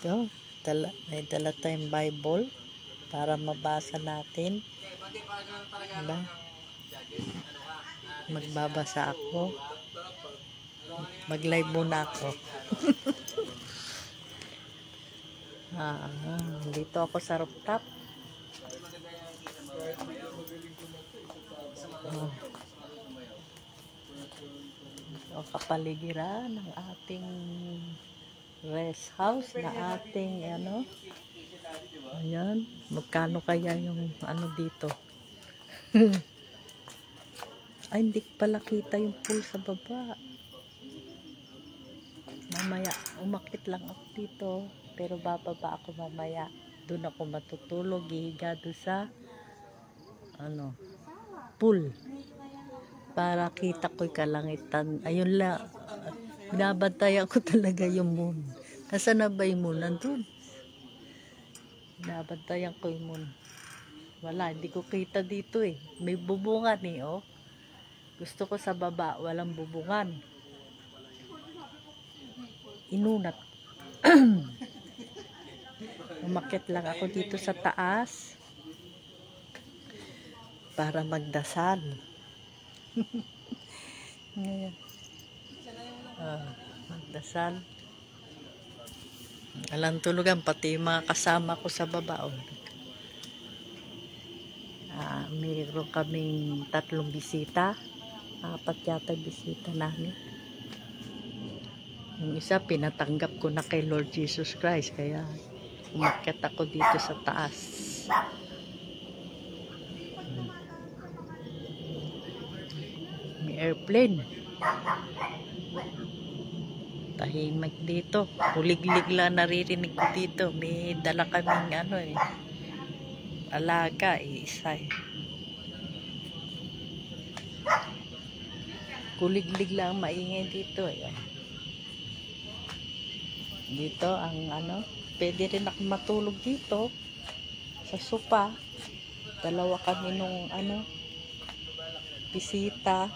Ito, may dala tayong Bible para mabasa natin. Diba? Magbabasa ako. Mag-live muna ako. Dito ako sa rooftop. Ito ang kapaligiran ng ating rest house na ating ayan, magkano kaya yung dito. Ay, hindi pala kita yung pool sa baba. Mamaya umakit lang ako dito, pero bababa ako mamaya. Doon ako matutulog, hihiga doon sa pool para kita ko yung kalangitan. Ayun lang, binabantayan ko talaga yung moon. Nasaan na ba yung moon? Nandun. Binabantayan ko yung moon. Wala, hindi ko kita dito eh. May bubungan eh, oh. Gusto ko sa baba, walang bubungan. Inunat. Umakyat lang ako dito sa taas para magdasal. Magdasal. Alang tulugan, pati yung mga kasama ko sa baba. Mayroon kaming 3 bisita. 4 yata bisita namin. Yung isa, pinatanggap ko na kay Lord Jesus Christ. Kaya umakyat ako dito sa taas. May airplane. Tahimik dito. Hulig-lig lang naririnig ko dito. May dala kaming alaga, isa eh. Kuliglig lang maingay dito eh. Dito ang pwede rin ako matulog dito sa sopa. 2 kami nung bisita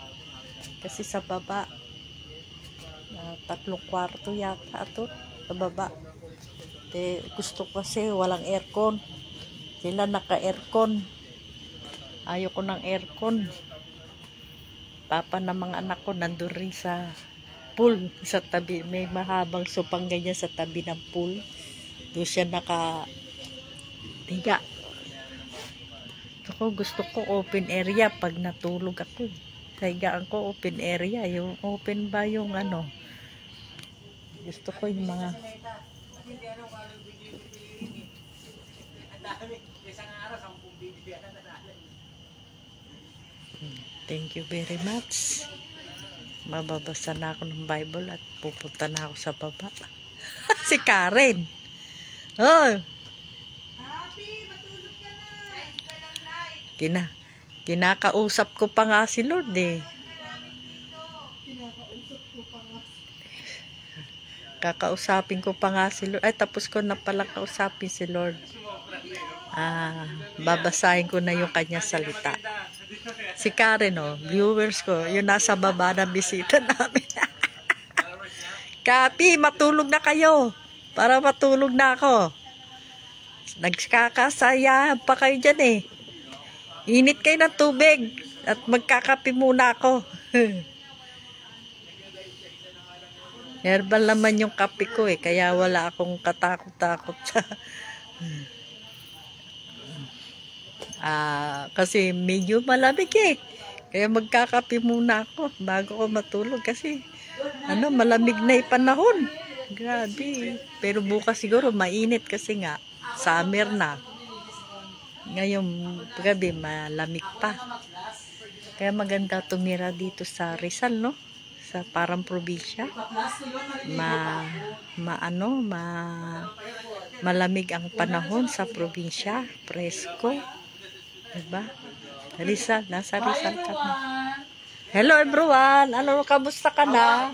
kasi sa baba 3 kwarto yata ito sa baba. Gusto ko kasi walang aircon. Sila naka-aircon. Ayoko ng aircon. Papa ng mga anak ko nandun rin sa pool. Sa tabi. May mahabang supang ganyan sa tabi ng pool. Doon siya naka-higa. Gusto ko open area pag natulog ako. Higaan ko open area. Yung open ba yung Gusto ko yung mga Thank you very much. Mababasa na ako ng Bible at pupunta na ako sa baba. Si Karen. Oh. Kinakausap ko pa nga si Lord eh. Kakausapin ko pa nga si Lord. Ay, tapos ko na pala kausapin si Lord. Babasahin ko na yung kanya salita. Si Karen, viewers ko, yung nasa baba na bisita namin. Kapi, matulog na kayo. Para matulog na ako. Nagkakasaya pa kayo dyan eh. Init kayo ng tubig. At magkakapi muna ako. Herbal naman yung kape ko eh. Kaya wala akong katakot-takot sa kasi medyo malamig eh. Kaya magkakape muna ako bago ko matulog kasi malamig na yung panahon. Grabe. Pero bukas siguro mainit kasi nga summer na. Ngayong gabi malamig pa. Kaya maganda tumira dito sa Rizal, no? Sa parang probinsya. Malamig ang panahon sa probinsya. Presko. Diba? Rizal, nasa Rizal kami. Hello everyone! Kamusta ka na?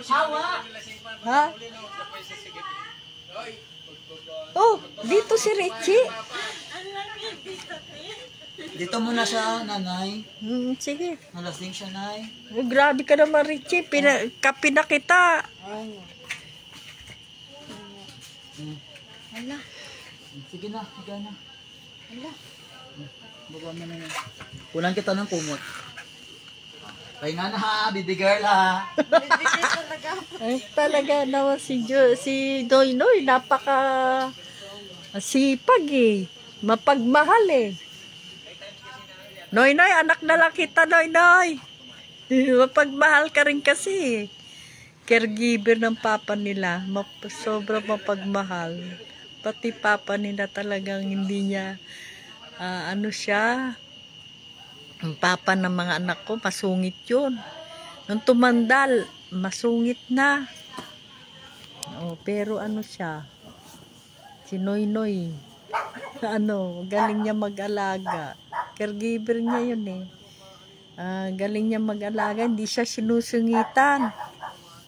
Ha? Oh, dito si Richie. Dito muna siya, nanay. Sige. Nalasing siya, nay. Grabe ka naman, Richie. Kapi na kita. Hala, Sige na, higa na. Ala. Baba mo na yan. Kunan kita ng kumot. Pahinga na ha, baby girl ha. Ay, talaga naman si Noy Noy, napaka sipag eh. Mapagmahal eh. Noy Noy, anak na lang kita, Noy Noy. Mapagmahal ka rin kasi. Caregiver ng papa nila. Sobrang mapagmahal. Pati papa nila talagang hindi niya, ano siya, ang papa ng mga anak ko, masungit yun. Nung tumandal, masungit na. Oh, pero ano siya, si Noy Noy, ano, galing niya mag-alaga. Caregiver niya yun eh. Galing niya mag-alaga, hindi siya sinusungitan.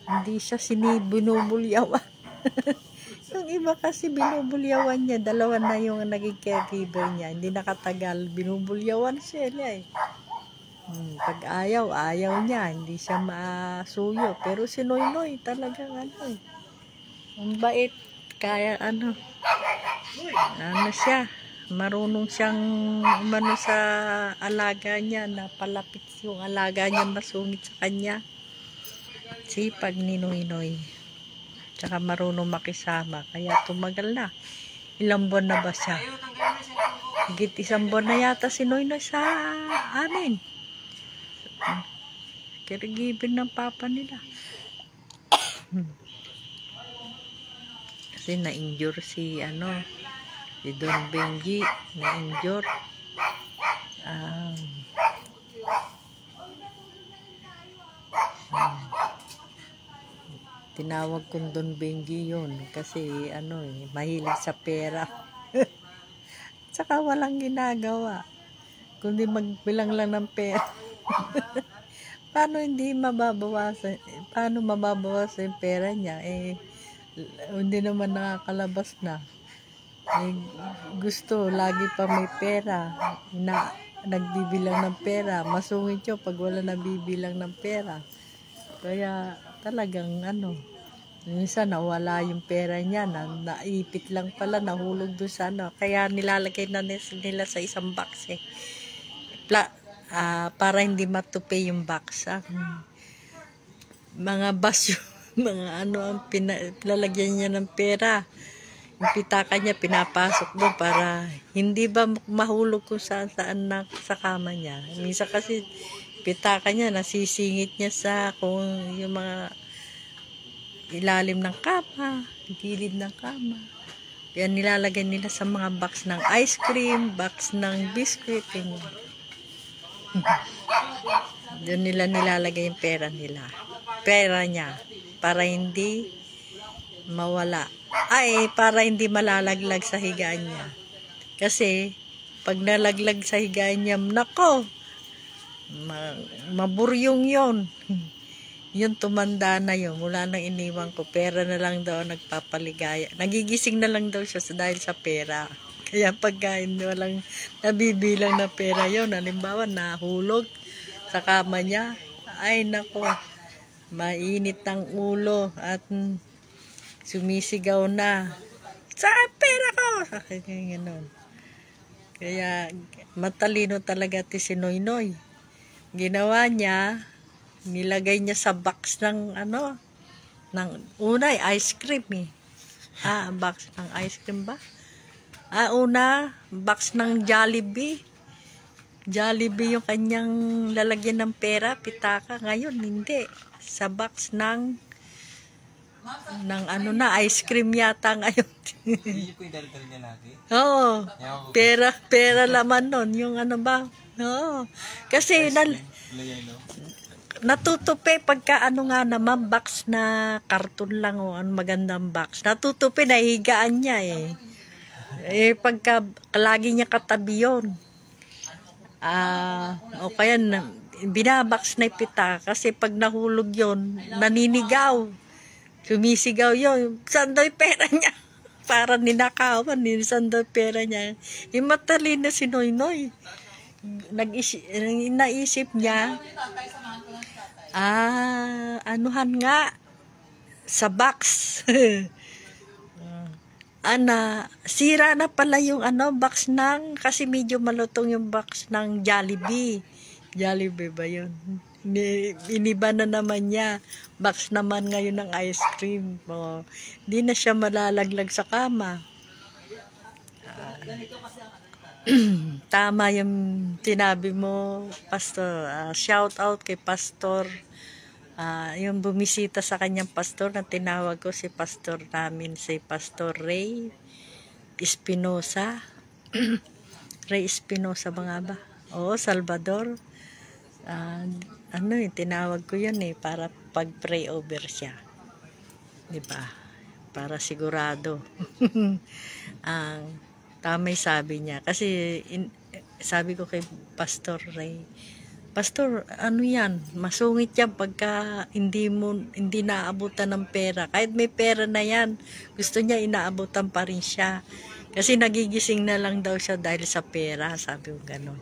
Hindi siya binubulyawan. Yung iba kasi binubulyawan niya, dalawa na yung naging caregiver niya. Hindi nakatagal, binubulyawan siya eh. Pag ayaw niya, hindi siya masuyo. Pero si Noy Noy talagang ano eh. Ang bait, kaya ano siya, marunong siyang umano sa alaga niya, napalapit yung alaga niya, masungit sa kanya. Sipag ni Noy Noy. Tsaka marunong makisama, kaya tumagal na. Ilang buwan na ba siya? Higit 1 buwan na yata si Noy Noy sa amin. Caregiver ng papa nila. Kasi na-injure si Don Benji, na-injure. Tinawag kong Don Benji yun kasi mahilig sa pera. Tsaka walang ginagawa kundi magbilang lang ng pera. Paano mababawasan yung pera niya? Hindi naman nakakalabas na. Gusto, lagi pa may pera. Nagbibilang ng pera. Masungit yun pag wala nabibilang ng pera. Kaya talagang minsan nawala yung pera niya, naipit lang pala, nahulog doon sa Kaya nilalagay na nila sa isang box eh. Para hindi matupi yung box. Mga basyo, mga ang lalagyan niya ng pera. Yung pitaka niya pinapasok doon para hindi ba mahulog kung saan sa kama niya. Minsan kasi pitaka niya nasisingit niya sa yung mga ilalim ng kama, gilid ng kama. Kaya nilalagay nila sa mga box ng ice cream, box ng biscuit. Doon nila nilalagay yung pera niya para hindi mawala. Para hindi malalaglag sa higaan niya. Kasi pag nalaglag sa higaan niya, nako, maburyong yon. Yun, tumanda na yun. Mula nang iniwan ko, pera na lang daw nagpapaligaya. Nagigising na lang daw siya dahil sa pera. Kaya pagka walang nabibilang na pera yun, halimbawa nahulog sa kama niya, ay nako, mainit ang ulo at sumisigaw na, sa pera ko! Kaya matalino talaga si Noy Noy. Ginawa niya, nilagay niya sa box ng ice cream eh. Box ng ice cream ba? Box ng Jollibee. Jollibee yung kanyang lalagyan ng pera, pitaka. Ngayon, hindi. Sa box ng ice cream yata ngayon. Hindi ko idaldal niya lagi. Oo. Pera laman nun. Yung ba? Oo. Kasi, natutupi pagka naman box na karton lang o magandang box. Natutupi, nahigaan niya eh. Pagka lagi niya katabi yun. O kaya binabox na ipita kasi pag nahulog yun, naninigaw. Sumisigaw yun. Saan daw yung pera niya? Para ninakawan, saan daw yung pera niya? Matalino si Noy Noy. Naisip niya, anuhan nga sa box. sira na pala yung box ng, kasi medyo malutong yung box ng Jollibee. Jollibee ba yun? Iniba na naman niya. Box naman ngayon ng ice cream. Di na siya malalaglag sa kama. Tama yung tinabi mo, Pastor. Shout out kay Pastor. Yung bumisita sa kanyang pastor na tinawag ko, si pastor namin, si Pastor Ray Espinosa. Ray Espinosa ba nga ba? Oo, Salvador. Tinawag ko yun para pag-pray over siya. Diba? Para sigurado. Tamay sabi niya. Kasi sabi ko kay Pastor Ray, Pastor, yan? Masungit yan pagka hindi naabutan ng pera. Kahit may pera na yan, gusto niya inaabutan pa rin siya. Kasi nagigising na lang daw siya dahil sa pera, sabi ko ganon.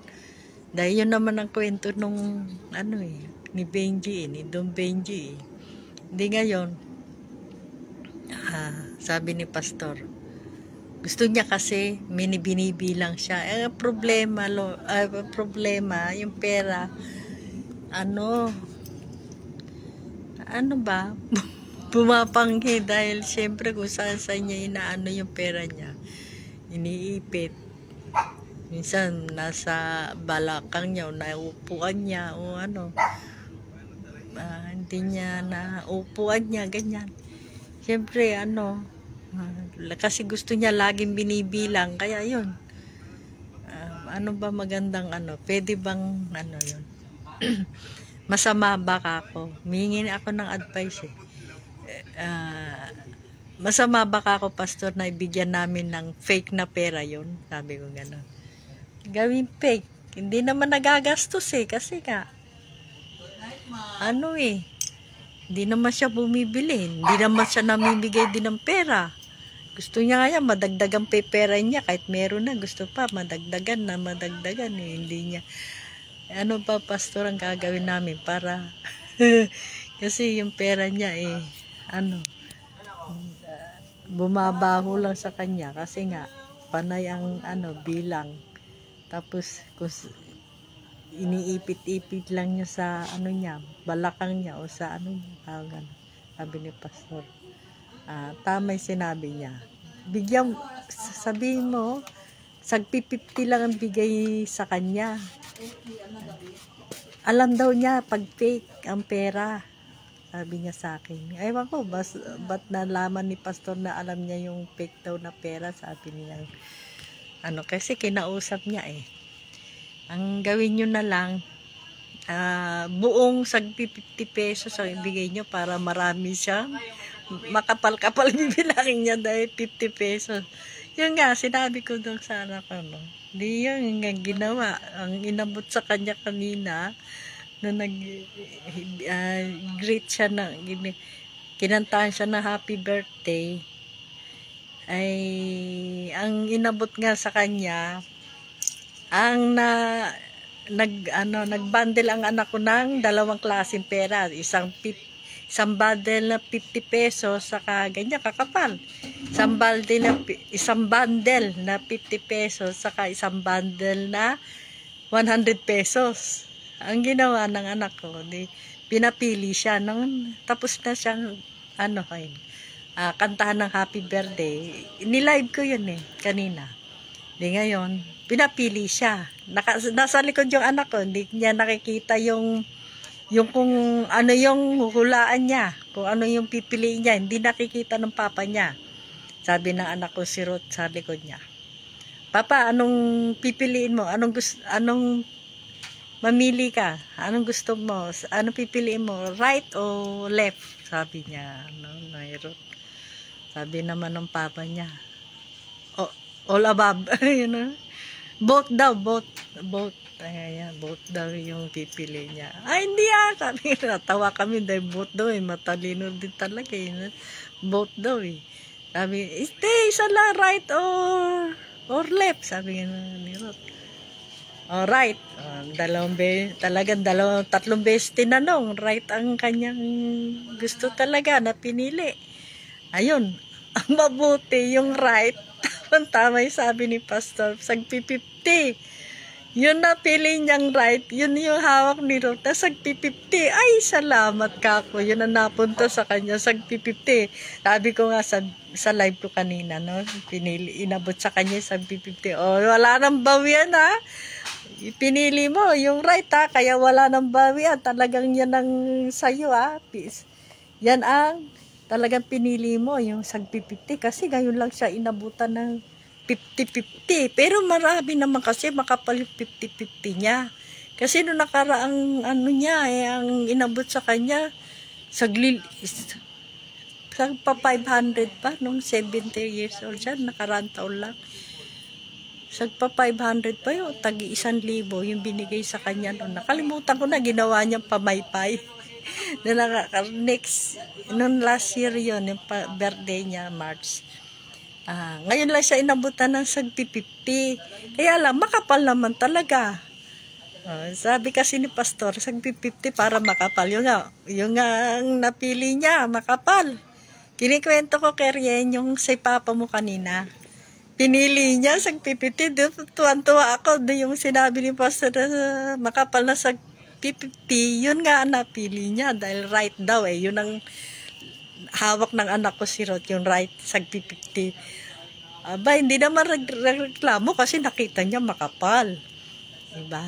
Dahil yun naman ang kwento nung ni Benji, ni Don Benji. Hindi ngayon, sabi ni Pastor, gusto niya kasi binibilang siya. Problema yung pera. Ba? Bumapanghi dahil siyempre kung saan niya yung pera niya. Iniipit. Minsan nasa balakang niya o naupuan niya o hindi niya naupuan niya, ganyan. Siyempre kasi gusto niya laging binibilang, kaya yun. Ba magandang pwede bang yun? Masama ba ako? Humingi ako ng advice masama ba ako, Pastor, na ibigyan namin ng fake na pera yun? Sabi ko gano'n. Gawin fake. Hindi naman nagagastos kasi hindi naman siya bumibili. Hindi naman siya namimigay din ng pera. Gusto niya nga yan, madagdagan pa pera niya. Kahit meron na, gusto pa, madagdagan. Hindi niya. Pa, Pastor, ang gagawin namin para kasi yung pera niya bumabaho lang sa kanya. Kasi nga, panay ang bilang. Tapos, iniipit-ipit lang niya sa niya, balakang niya o sa ganun. Sabi ni Pastor. Tama yung sinabi niya. Sabihin mo, sagpi-50 lang ang bigay sa kanya. Alam daw niya pag fake ang pera. Sabi niya sa akin. Ewan ko, ba't nalaman ni Pastor na alam niya yung fake daw na pera? Sabi niya. Kasi kinausap niya Ang gawin nyo na lang, buong sagpi 50 pesos ang ibigay nyo para marami siya. Makapal-kapal bibilangin niya dahil 50 pesos. Yun nga, sinabi ko doon sa anak ko, Di yun nga ginawa. Ang inabot sa kanya kanina, na greet siya kinantahan siya na happy birthday, ang inabot nga sa kanya, nagbundle ang anak ko ng dalawang klaseng pera. Isang bundle na 50 pesos, saka ganyan, kakapal. Isang bundle na 50 pesos, saka isang bundle na 100 pesos. Ang ginawa ng anak ko, pinapili siya. Tapos na siyang, kantahan ng happy birthday. Nilive ko yun kanina. Ngayon, pinapili siya. Nasa likod yung anak ko, hindi niya nakikita yung kung ano yung huhulaan niya, kung ano yung pipiliin niya, hindi nakikita ng papa niya. Sabi ng anak ko si Ruth sa likod niya, Papa, anong pipiliin mo? Anong mamili ka? Anong gusto mo? Anong pipiliin mo? Right o left? Sabi niya, Ruth. Sabi naman ng papa niya, all above. Both daw, both. Both daw yung pipili niya. Hindi sabi niya, natawa kami dahil both daw matalino din talaga both daw Sabi, isa lang, right or left, sabi niya ni Ruth. Right. Tatlong beses tinanong, right ang kanyang gusto talaga na pinili. Ayun, mabuti yung right. Tama yung sabi ni Pastor, sagpi-50. Yun na pili niyang right, yun yung hawak ni Ruth na sagpi-50. Ay, salamat ka ako. Yun ang napunta sa kanya, sagpi-50. Sabi ko nga sa live ko kanina, no? Inabot sa kanya yung sagpi-50. Oh, wala nang bawian, ha? Pinili mo yung right, ha? Kaya wala nang bawian. Talagang yan ang sayo, ha? Yan ang talagang pinili mo, yung sagpi-50. Kasi ngayon lang siya inabutan ng 50-50. Pero marami naman kasi makapal yung 50-50 niya. Kasi nung nakaraang ano niya, ang inabot sa kanya, pa 500 pa, nung 70 years old siya, nakaraang taon lang. Sagpa 500 pa yun, tagi 1,000 yung binigay sa kanya noon. Nakalimutan ko na, ginawa niyang pamaypay. Nung last year yun, yung birthday niya, March. Ngayon lang siya inabutan ng sagpi-50. Kaya lang, makapal naman talaga. Sabi kasi ni Pastor, sagpi-50 para makapal. Yung nga ang napili niya, makapal. Kinikwento ko kay Rien yung sa papa mo kanina. Pinili niya, sagpi-50. Tuwan-tuwa ako. Yung sinabi ni Pastor na makapal na sagpi-50, yun nga ang napili niya. Dahil right daw yun ang hawak ng anak ko si Ruth, yung right, sagpi-50. Hindi naman reklamo kasi nakita niya makapal. Diba?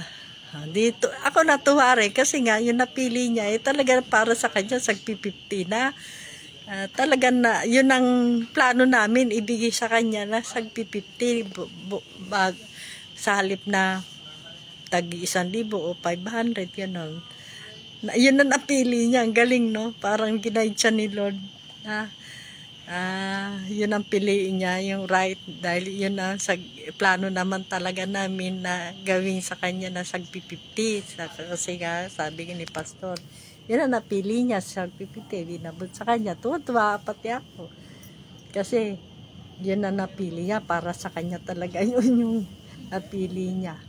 Dito, ako natuwa rin kasi nga yung napili niya, talaga para sa kanya sagpi-50 na. Talaga na, yun ang plano namin, ibigay sa kanya na sagpi-50 sa halip na tagi 1,000 o 500, gano'n. Yun ang napili niya, ang galing, no? Parang ginaid siya ni Lord. Yun ang piliin niya, yung right, dahil yun ang plano naman talaga namin na gawin sa kanya na sagpi-50. Kasi nga, sabi ni Pastor, yun ang napili niya, sagpi-50, binabot sa kanya. Tuwa pati ako. Kasi, yun ang napili niya, para sa kanya talaga yun yung napili niya.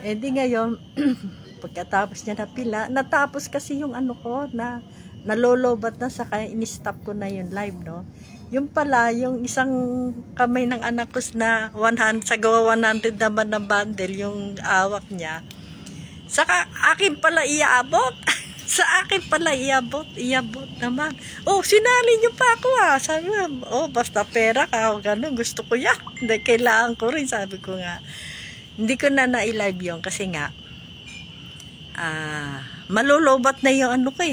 Di ngayon, pagkatapos niya napila, natapos kasi yung ano ko na nalolobat na sa kaya in-stop ko na yung live, no? Yung pala, yung isang kamay ng anak ko na 100, sa gawa 100 naman ng bundle, yung awak niya. Saka akin pala iabot. Sa akin pala iabot naman. Oh, sinali niyo pa ako Sabi ko, basta pera ka, ganun, gusto ko yan. Hindi, kailangan ko rin, sabi ko nga. Hindi ko na na-live yun kasi nga, malolobat na yung ano ko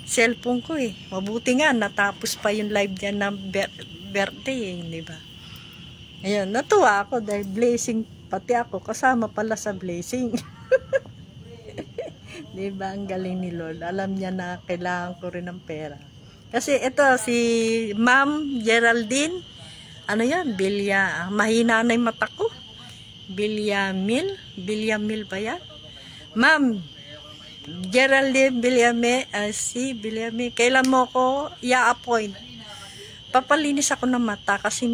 cellphone ko mabuti nga natapos pa yung live niya ng birthday di ba? Ayun, natuwa ako dahil blessing pati ako kasama pala sa blessing. Di ba, ang galing ni Lord, alam niya na kailangan ko rin ng pera. Kasi ito si Ma'am Geraldine, ano yan, mahina na yung mata ko. Bilyamil ba yan? Ma'am Geraldine Bilyame, kailan mo ko i-appoint? Papalinis ako ng mata kasi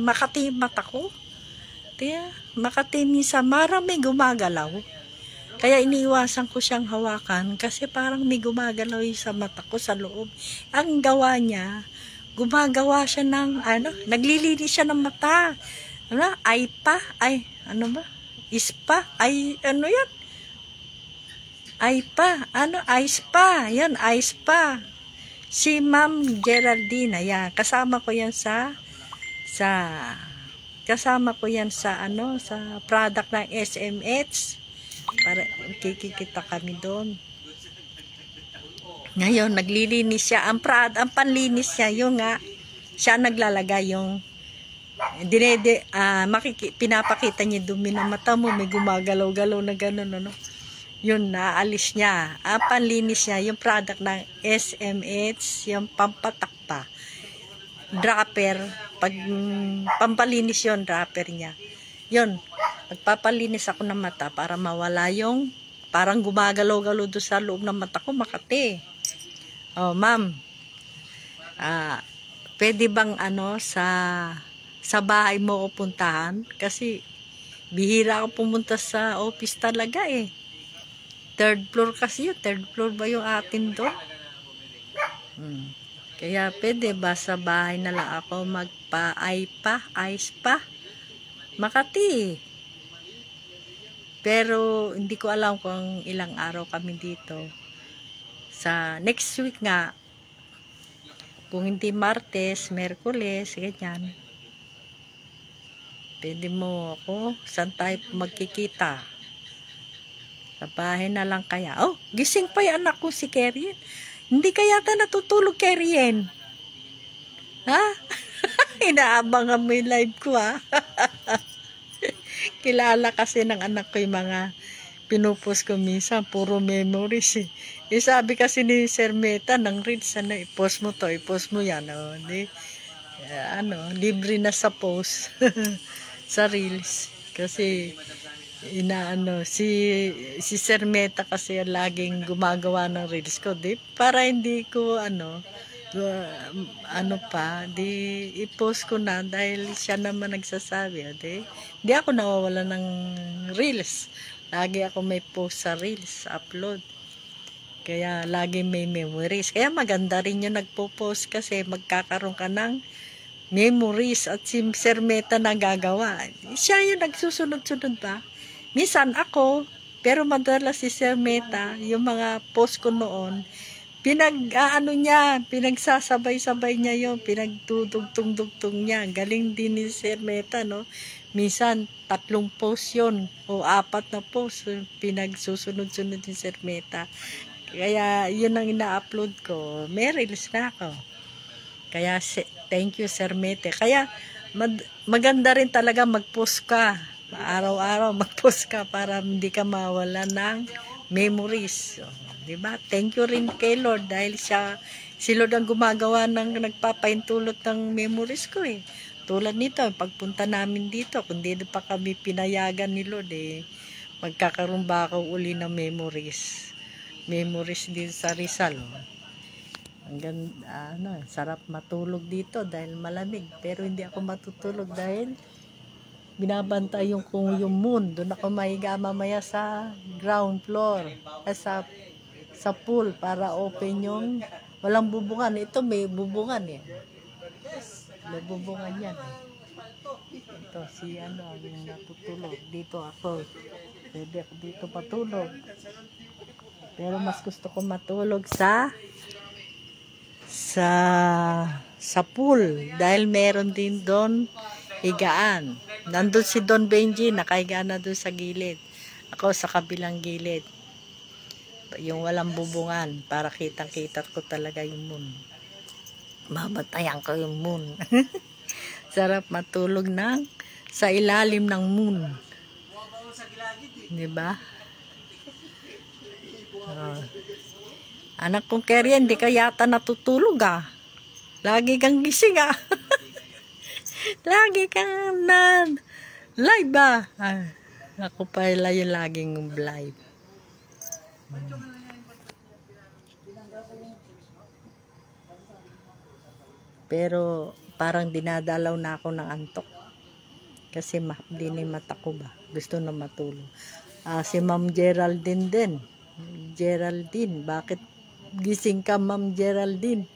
makati mata ko. Makati minsan, maraming gumagalaw. Kaya iniiwasan ko siyang hawakan kasi parang may gumagalaw sa mata ko sa loob. Ang gawa niya, gumagawa siya ng, naglilinis siya ng mata. Ice pa. Yan, ice pa. Si Ma'am Geraldine, yan. Kasama ko yan sa product ng SMH. Para kikita kami doon. Ngayon, naglilinis siya. Ang panlinis niya, yung nga, siya naglalagay yung pinapakita niya dumi ng mata mo, may gumagalaw-galaw na gano'n, yun, naalis niya. Ang panlinis niya, yung product ng SMH, yung pampatakpa. Dropper, pampalinis yun, dropper niya. Yun, magpapalinis ako ng mata para mawala yung parang gumagalaw-galaw doon sa loob ng mata ko, makati. Ma'am, pwede bang sa bahay mo ko puntahan? Kasi bihira ako pumunta sa office talaga Third floor kasi yun. Third floor ba yung atin doon? Kaya pwede ba sa bahay na lang ako ice pa? Makati. Pero hindi ko alam kung ilang araw kami dito. Sa next week nga, kung hindi Martes, Merkules, ganyan. Pwede mo ako, saan tayo magkikita? Sa bahay na lang kaya. Oh, gising pa yung anak ko si Kerien. Hindi kaya natutulog, Kerien? Ha? Inaabangan mo yung live ko, ha? Kilala kasi ng anak ko yung mga pinupost ko minsan, puro memories eh. Sabi kasi ni Sir Meta ng reels, i-post mo to, i-post mo yan. Oh, libre na sa post sa reels. Kasi si Sir Meta kasi laging gumagawa ng reels ko, para hindi ko i-post ko na dahil siya naman nagsasabi, di ako nawawala ng reels. Lagi ako may post sa reels, upload. Kaya lagi may memories. Kaya maganda rin yung nagpo-post kasi magkakaroon ka ng memories at si Sir Meta nagagawa. Siya yung nagsusunod-sunod ba? Minsan ako, pero madalas si Sir Meta, yung mga post ko noon, pinagsasabay-sabay niya yun, pinagtutugtong-dugtong niya. Galing din ni Sir Meta, no? Minsan, 3 post yun, o 4 na post, pinagsusunod-sunod ni Sir Meta. Kaya, yun ang ina-upload ko. May reels na ako. Kaya, thank you, Sir Meta. Kaya, maganda rin talaga mag-post ka. Araw-araw mag-post ka para hindi ka mawala ng memories. So, diba? Thank you rin kay Lord dahil si Lord ang gumagawa nagpapaintulot ng memories ko eh. Tulad nito, pagpunta namin dito, kung di pa kami pinayagan ni Lord magkakaroon ba ako uli ng memories. Memories din sa Rizal. Ang ganda, sarap matulog dito dahil malamig. Pero hindi ako matutulog dahil binabantay yung moon. Doon ako mahiga mamaya sa ground floor. Sa pool para open yung walang bubungan. Ito may bubungan eh. May bubungan yan eh. Ito yung natutulog. Dito ako. Pwede ako dito patulog. Pero mas gusto ko matulog sa pool dahil meron din doon higaan. Nandun si Don Benji, nakahiga na doon sa gilid. Ako sa kabilang gilid. Yung walang bubungan para kitang-kita ko talaga yung moon. Mabatayan ko yung moon. Sarap matulog sa ilalim ng moon. Diba? Anak kong Kerien, di ka yata natutulog Lagi kang gising Lagi kang live ako pala yung laging live. Pero parang dinadalaw na ako ng antok. Kasi mahapdi na yung mata ko ba. Gusto na matulog. Si Ma'am Geraldine din. Geraldine, bakit gising ka Ma'am Geraldine?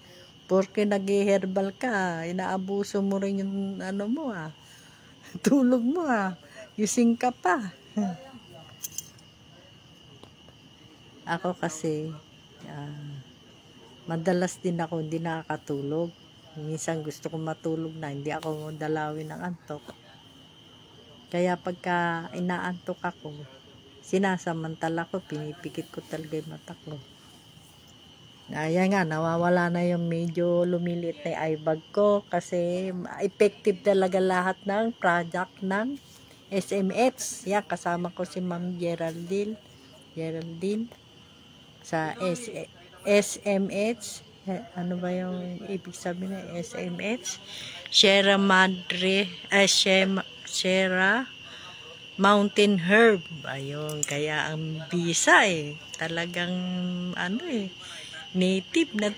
Porque nag-herbal ka, inaabuso mo rin yung tulog mo gising ka pa. Ako kasi, madalas din ako hindi nakakatulog. Minsan gusto ko matulog na, hindi ako dalawin ng antok. Kaya pagka inaantok ako, sinasamantala ko, pinipikit ko talaga yung mata ko. Ayan nga, nawawala na yung medyo lumilit na eye bag ko kasi effective talaga lahat ng product ng SMH. Yan, kasama ko si Ma'am Geraldine sa SMH. Ano ba yung ibig sabihin ng SMH? Sierra Mountain Herb. Ayun, kaya ang bisa talagang native na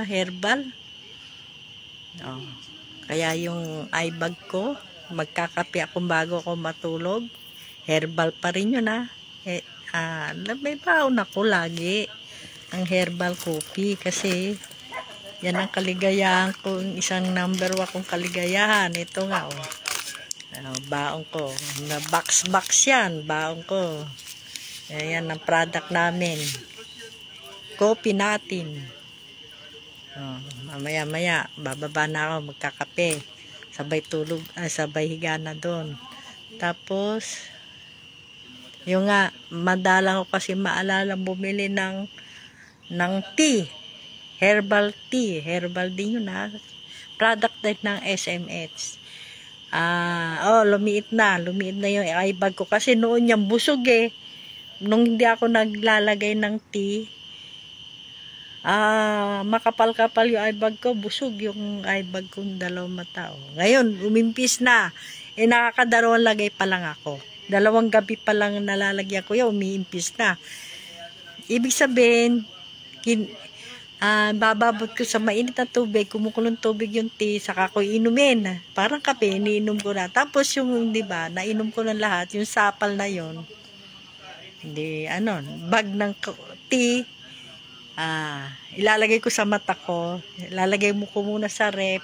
herbal. Kaya yung eye bag ko, magkakape ako bago ako matulog. Herbal pa rin yun may baon ako lagi ang herbal coffee kasi Yan ang kaligayahan ko, isang number 1 kong kaligayahan. Ito nga, oh. Baong ko. Na box yan, baong ko. Ayan ang product namin. Coffee natin. Mamaya, bababa na ako, magkakape. Sabay tulog, sabay higa na doon. Tapos, yung nga, madalang ko kasi maalala bumili ng tea. Herbal tea. Herbal din yun ha. Product din ng SMH. Lumiit na yung eye bag ko. Kasi noon yung busog eh. Nung hindi ako naglalagay ng tea, makapal-kapal yung eye bag ko. Busog yung eye bag kong 2 mata. Ngayon, umimpis na. Nakakadalawang lagay pa lang ako. 2 gabi pa lang nalalagyan ko yun, umiimpis na. Ibig sabihin, bababot ko sa mainit na tubig, kumukulong tubig yung tea, saka ko inumin. Parang kape, iniinom ko na. Tapos yung, di ba, nainom ko na lahat, yung sapal na yon. Hindi, bag ng tea, ilalagay ko sa mata ko, ilalagay mo ko muna sa rep.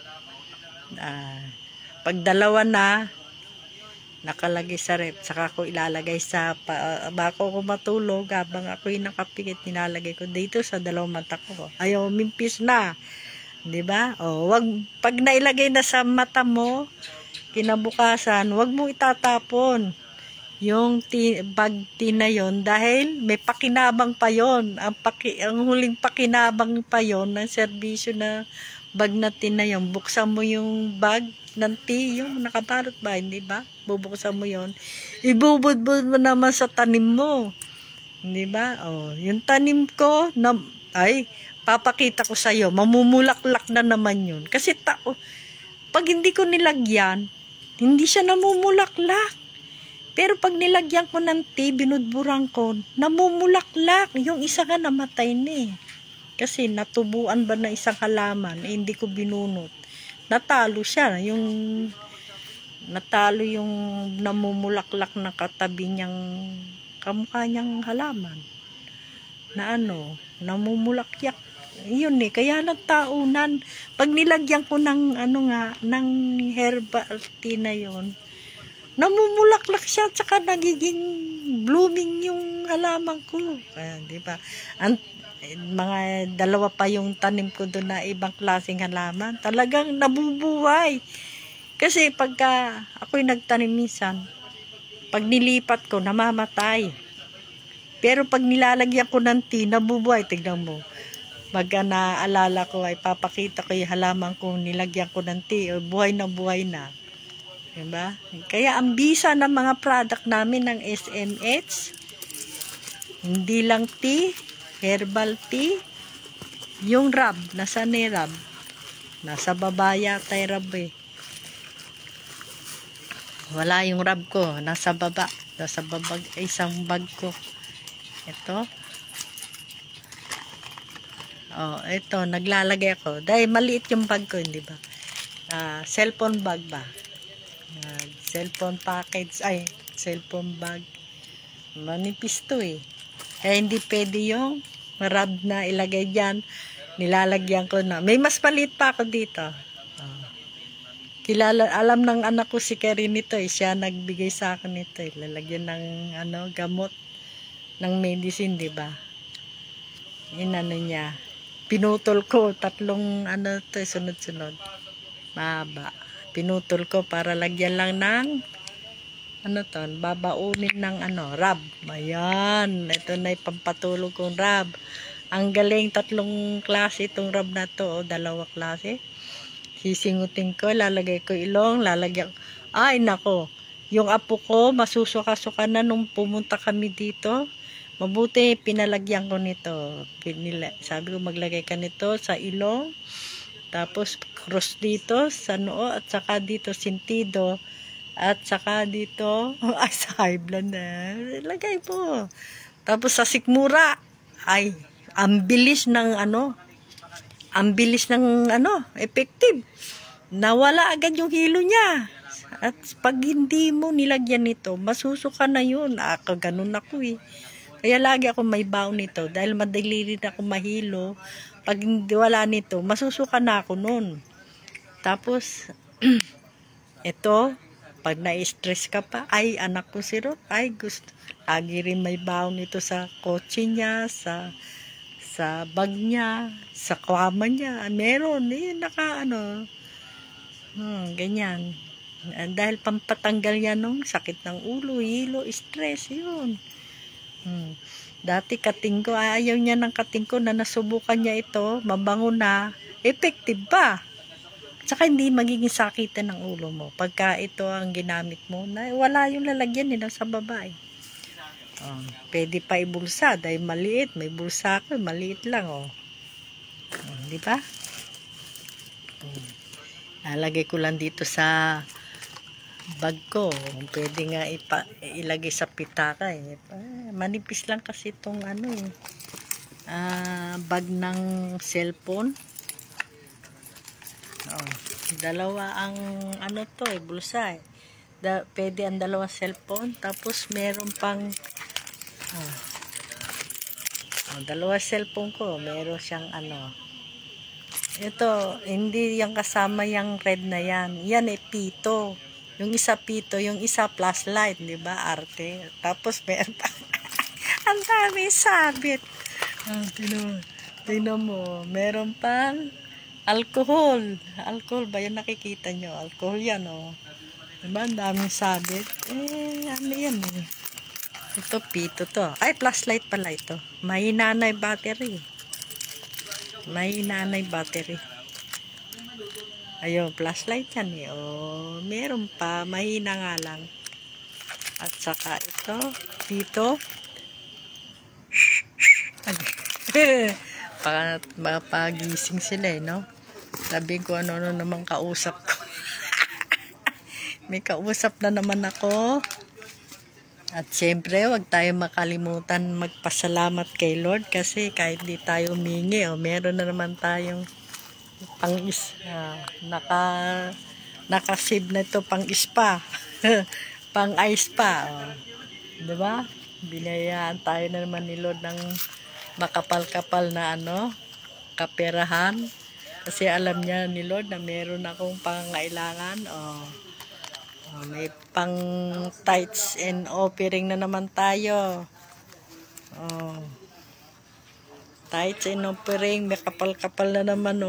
Pag 2 na, nakalagay sa rep, saka ko ilalagay sa bako ko matulog, habang ako yung nakapikit, nilalagay ko dito sa 2 mata ko. Ayaw, mimpis na. Diba? Pag nailagay na sa mata mo, kinabukasan, wag mo itatapon yung bag tea na yon, dahil may pakinabang pa yon. Ang huling pakinabang pa yon ng serbisyo na bag na tea na yon. Buksan mo yung bag ng tea, yung nakabalot ba, hindi ba? Bubuksan mo yon, ibubudbud mo naman sa tanim mo, hindi ba? Yung tanim ko papakita ko sa iyo, mamumulaklak na naman yun. Kasi pag hindi ko nilagyan, hindi siya namumulaklak. Pero pag nilagyan ko ng tea, binudburan ko, namumulaklak. Yung isa nga namatay na kasi natubuan ba na isang halaman, hindi ko binunot. Natalo siya, natalo yung namumulaklak na katabi niyang kamukha niyang halaman na namumulakyak yun kaya nagtaunan. Pag nilagyan ko ng ng herbal tea na yun, namumulaklak siya, tsaka nagiging blooming yung halaman ko. Di ba? Mga 2 pa yung tanim ko doon na ibang klaseng halaman. Talagang nabubuhay. Kasi pagka ako'y nagtanim minsan, pag nilipat ko, namamatay. Pero pag nilalagyan ko ng tea, nabubuhay. Tignan mo. Pag naalala ko, ay papakita ko yung halaman kung nilagyan ko ng tea, buhay na buhay na. Diba? Kaya ang bisa ng mga product namin ng SMH, hindi lang tea, herbal tea, yung rub, nasaan ni rub? Nasa baba yata yung rub Wala yung rub ko, nasa baba isang bag ko. Ito. Ito, naglalagay ako. Dahil maliit yung bag ko, hindi ba? Cellphone bag ba? Cellphone package, cellphone bag. Manipis to Kaya hindi pwede yung rub na ilagay dyan. Nilalagyan ko na. May mas maliit pa ako dito. Alam ng anak ko si Karin nito siya nagbigay sa akin nito lalagyan ng gamot ng medicine, di ba? Niya. Pinutol ko 3 sunod-sunod. Mahaba. Pinutol ko para lagyan lang ng babaunin ng rub. Ayan, ito na ipampatulog kong rub. Ang galing, 3 klase itong rub na to, 2 klase. Sisingutin ko, lalagay ko ilong, lalagyan. Nako. Yung apo ko, masusuka-suka na nung pumunta kami dito. Mabuti, pinalagyan ko nito. Sabi ko, maglagay ka nito sa ilong. Tapos, cross dito sa noo at saka dito sintido. At saka dito, sa high blood na. Lagay po. Tapos sa sikmura, ang bilis ng effective. Nawala agad yung hilo niya. At pag hindi mo nilagyan nito, masusuka na yun. Ganun ako Kaya lagi ako may baon nito. Dahil madali rin ako mahilo Pag hindi wala nito, masusuka na ako nun. Tapos, ito, pag na-stress ka pa, ay anak ko si Ruth, ay gusto. Lagi rin may baon nito sa kotse niya, sa bag niya, sa kama niya. Meron, ganyan. Dahil pampatanggal yan ng sakit ng ulo, hilo, stress, yun. Dati kating ko, ayaw niya ng kating ko na nasubukan niya ito, mabango na, effective pa. Tsaka hindi magiging sakitan ng ulo mo. Pagka ito ang ginamit mo, na wala yung lalagyan nila sa babae. Pwede pa ibulsa, dahil maliit. May bulsa ko, maliit lang, di ba? Nalagay ko lang dito sa bag ko. Pwede nga ilagay sa pitaka manipis lang kasi itong bag ng cellphone. Dalawa ang bulsa pwede ang dalawang cellphone, tapos meron pang dalawa cellphone ko, meron siyang ito, hindi yung kasama yung red na yan pito. Yung isa pito, yung isa flashlight, di ba? Arte. Tapos meron pa. Ang dami sabit. Tingnan mo. Meron pang alcohol. Alcohol ba? Yan nakikita nyo. Alcohol yan, Diba? Ang daming sabit. Ano yan, Ito, pito to. Ay, flashlight pala ito. Mahina na yung battery. Ayun, flashlight yan meron pa, mahina nga lang. At saka ito, dito. Mapagising sila no? Sabi ko ano naman kausap ko. May kausap na naman ako. At syempre, wag tayo makalimutan magpasalamat kay Lord kasi kahit di tayo humingi, meron na naman tayong naka-save na ito pang spa. Pang ice pa. Diba? Binayaan tayo na naman ni Lord ng makapal-kapal na kaperahan. Kasi alam niya ni Lord na meron akong pangangailangan. May pang tithes and offering na naman tayo. Tithes and offering, may kapal-kapal na naman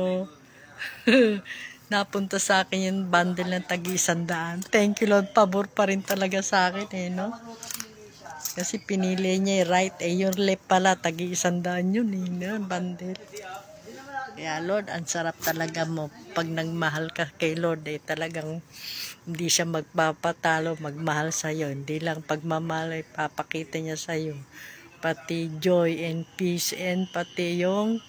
Napunta sa akin yung bundle ng tag-100. Thank you Lord, pabor pa rin talaga sa akin Kasi pinili niya right, yung left pala tag-100 yun bundle. Kaya Lord, ang sarap talaga mo pag nagmahal ka kay Lord talagang hindi siya magpapatalo, magmahal sa'yo. Hindi lang pagmamahal papakita niya sa'yo. Pati joy and peace and pati yung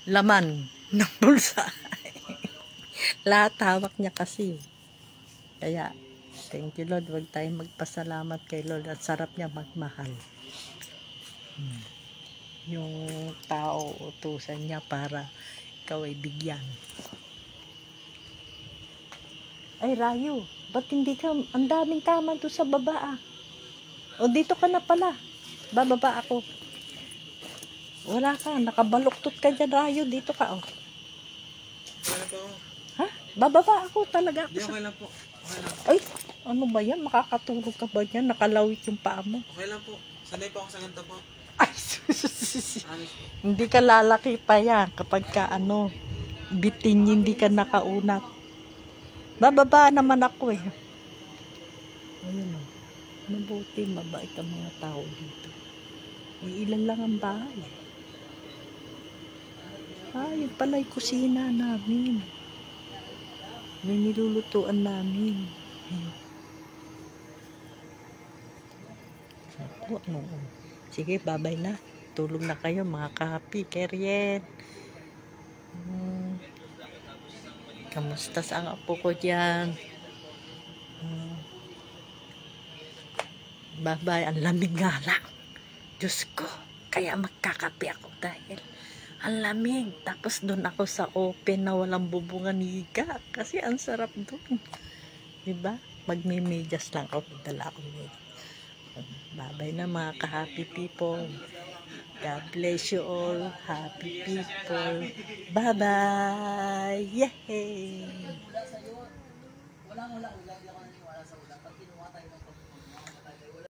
laman ng bulsa. Lahat hawak niya kasi. Kaya, thank you Lord. Huwag tayong magpasalamat kay Lord. At sarap niya magmahal. Yung tao, utusan niya para ikaw ay bigyan. Ay, Rayo, ba't hindi ka, ang daming kama doon sa baba O, dito ka na pala. Bababa ako. Wala ka, nakabaluktot ka dyan, Rayo. Dito ka, Wala po. Ha? Bababa ako talaga. Okay lang po. Ay, ano ba yan? Makakatulog ka ba yan? Nakalawit yung paa mo. Okay lang po. Sanay po ako sa ganito po. Ay, hindi ka lalaki pa yan kapag ka bitin hindi ka nakaunat. Bababa naman ako Ayun mabuti, mabait ang mga tao dito. May ilan lang ang bahay. Yun pala yung kusina namin. May nilulutuan namin. Sige, babay na. Tulog na kayo mga kahapi. Keryen. Kamusta sa apo ko dyan? Bye-bye. Ang lamig nga lang. Diyos ko. Kaya magkakape ako dahil ang lamig. Tapos doon ako sa open na walang bubungan higa. Kasi ang sarap doon. Diba? Magmimidyas lang ako. Dala ako. Bye-bye na mga ka-happy people. God bless you all. Happy people. Bye-bye. Yay! Walang ulang, hindi ako naniniwala sa ulang. Pag kinuha tayo